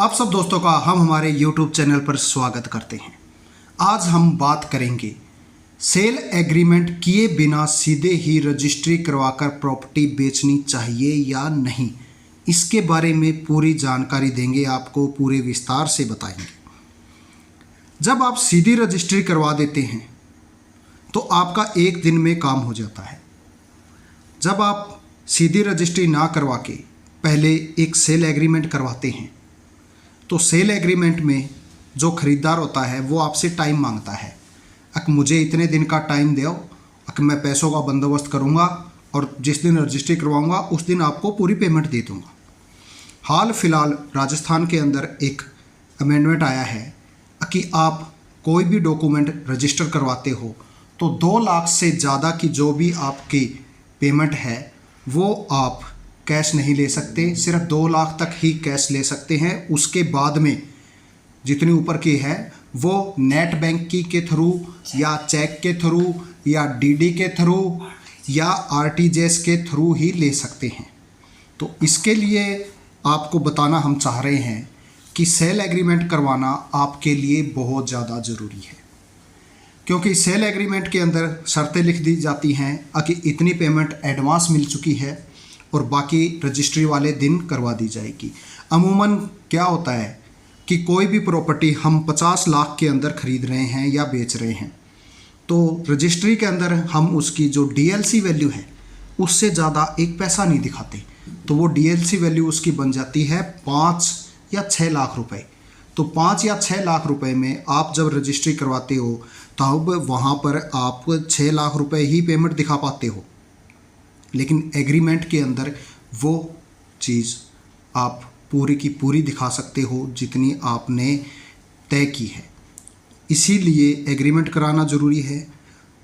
आप सब दोस्तों का हम हमारे YouTube चैनल पर स्वागत करते हैं। आज हम बात करेंगे सेल एग्रीमेंट किए बिना सीधे ही रजिस्ट्री करवाकर प्रॉपर्टी बेचनी चाहिए या नहीं। इसके बारे में पूरी जानकारी देंगे, आपको पूरे विस्तार से बताएंगे। जब आप सीधी रजिस्ट्री करवा देते हैं तो आपका एक दिन में काम हो जाता है। जब आप सीधी रजिस्ट्री ना करवा के पहले एक सेल एग्रीमेंट करवाते हैं तो सेल एग्रीमेंट में जो ख़रीदार होता है वो आपसे टाइम मांगता है। मुझे इतने दिन का टाइम दो, मैं पैसों का बंदोबस्त करूँगा और जिस दिन रजिस्ट्री करवाऊँगा उस दिन आपको पूरी पेमेंट दे दूँगा। हाल फिलहाल राजस्थान के अंदर एक अमेंडमेंट आया है कि आप कोई भी डॉक्यूमेंट रजिस्टर करवाते हो तो 2 लाख से ज़्यादा की जो भी आपकी पेमेंट है वो आप कैश नहीं ले सकते, सिर्फ 2 लाख तक ही कैश ले सकते हैं। उसके बाद में जितनी ऊपर की है वो नेट बैंकिंग के थ्रू या चेक के थ्रू या डीडी के थ्रू या आरटीजीएस के थ्रू ही ले सकते हैं। तो इसके लिए आपको बताना हम चाह रहे हैं कि सेल एग्रीमेंट करवाना आपके लिए बहुत ज़्यादा ज़रूरी है, क्योंकि सेल एग्रीमेंट के अंदर शर्तें लिख दी जाती हैं कि इतनी पेमेंट एडवांस मिल चुकी है और बाकी रजिस्ट्री वाले दिन करवा दी जाएगी। अमूमन क्या होता है कि कोई भी प्रॉपर्टी हम 50 लाख के अंदर ख़रीद रहे हैं या बेच रहे हैं तो रजिस्ट्री के अंदर हम उसकी जो डीएलसी वैल्यू है उससे ज़्यादा एक पैसा नहीं दिखाते, तो वो डीएलसी वैल्यू उसकी बन जाती है 5 या 6 लाख रुपए। तो 5 या 6 लाख रुपए में आप जब रजिस्ट्री करवाते हो तब वहाँ पर आप 6 लाख रुपए ही पेमेंट दिखा पाते हो, लेकिन एग्रीमेंट के अंदर वो चीज़ आप पूरी की पूरी दिखा सकते हो जितनी आपने तय की है। इसीलिए एग्रीमेंट कराना ज़रूरी है।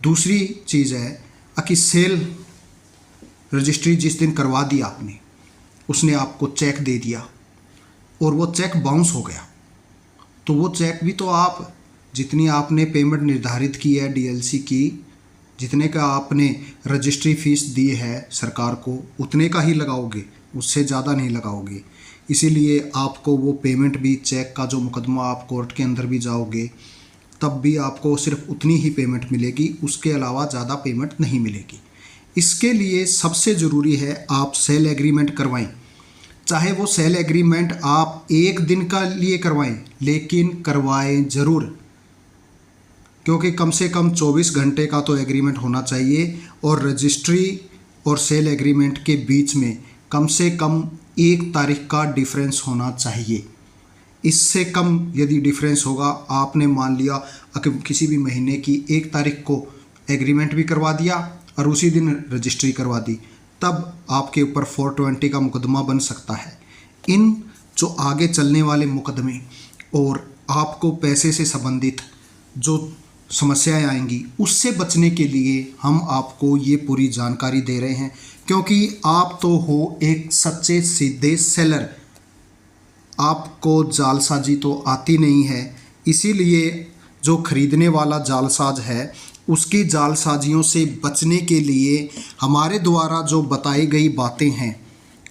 दूसरी चीज़ है कि सेल रजिस्ट्री जिस दिन करवा दी आपने, उसने आपको चेक दे दिया और वो चेक बाउंस हो गया, तो वो चेक भी तो आप जितनी आपने पेमेंट निर्धारित की है डीएलसी की, जितने का आपने रजिस्ट्री फ़ीस दी है सरकार को उतने का ही लगाओगे, उससे ज़्यादा नहीं लगाओगे। इसीलिए आपको वो पेमेंट भी, चेक का जो मुकदमा आप कोर्ट के अंदर भी जाओगे तब भी आपको सिर्फ उतनी ही पेमेंट मिलेगी, उसके अलावा ज़्यादा पेमेंट नहीं मिलेगी। इसके लिए सबसे ज़रूरी है आप सेल एग्रीमेंट करवाएं। चाहे वो सेल एग्रीमेंट आप एक दिन का लिए करवाएं, लेकिन करवाएं ज़रूर, क्योंकि कम से कम 24 घंटे का तो एग्रीमेंट होना चाहिए और रजिस्ट्री और सेल एग्रीमेंट के बीच में कम से कम 1 तारीख का डिफरेंस होना चाहिए। इससे कम यदि डिफरेंस होगा, आपने मान लिया कि किसी भी महीने की 1 तारीख को एग्रीमेंट भी करवा दिया और उसी दिन रजिस्ट्री करवा दी, तब आपके ऊपर 420 का मुकदमा बन सकता है। इन जो आगे चलने वाले मुकदमे और आपको पैसे से संबंधित जो समस्याएं आएंगी उससे बचने के लिए हम आपको ये पूरी जानकारी दे रहे हैं, क्योंकि आप तो हो एक सच्चे सीधे सेलर, आपको जालसाजी तो आती नहीं है। इसीलिए जो ख़रीदने वाला जालसाज है उसकी जालसाजियों से बचने के लिए हमारे द्वारा जो बताई गई बातें हैं,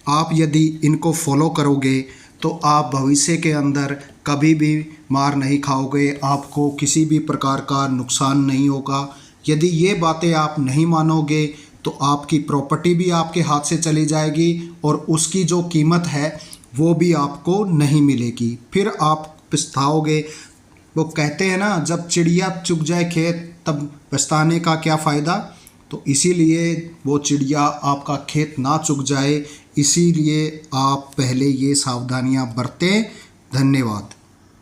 आप यदि इनको फॉलो करोगे तो आप भविष्य के अंदर कभी भी मार नहीं खाओगे, आपको किसी भी प्रकार का नुकसान नहीं होगा। यदि ये बातें आप नहीं मानोगे तो आपकी प्रॉपर्टी भी आपके हाथ से चली जाएगी और उसकी जो कीमत है वो भी आपको नहीं मिलेगी, फिर आप पछताओगे। वो कहते हैं ना, जब चिड़िया चुग जाए खेत तब पछताने का क्या फ़ायदा। तो इसीलिए वो चिड़िया आपका खेत ना चुग जाए, इसीलिए आप पहले ये सावधानियां बरतें। धन्यवाद।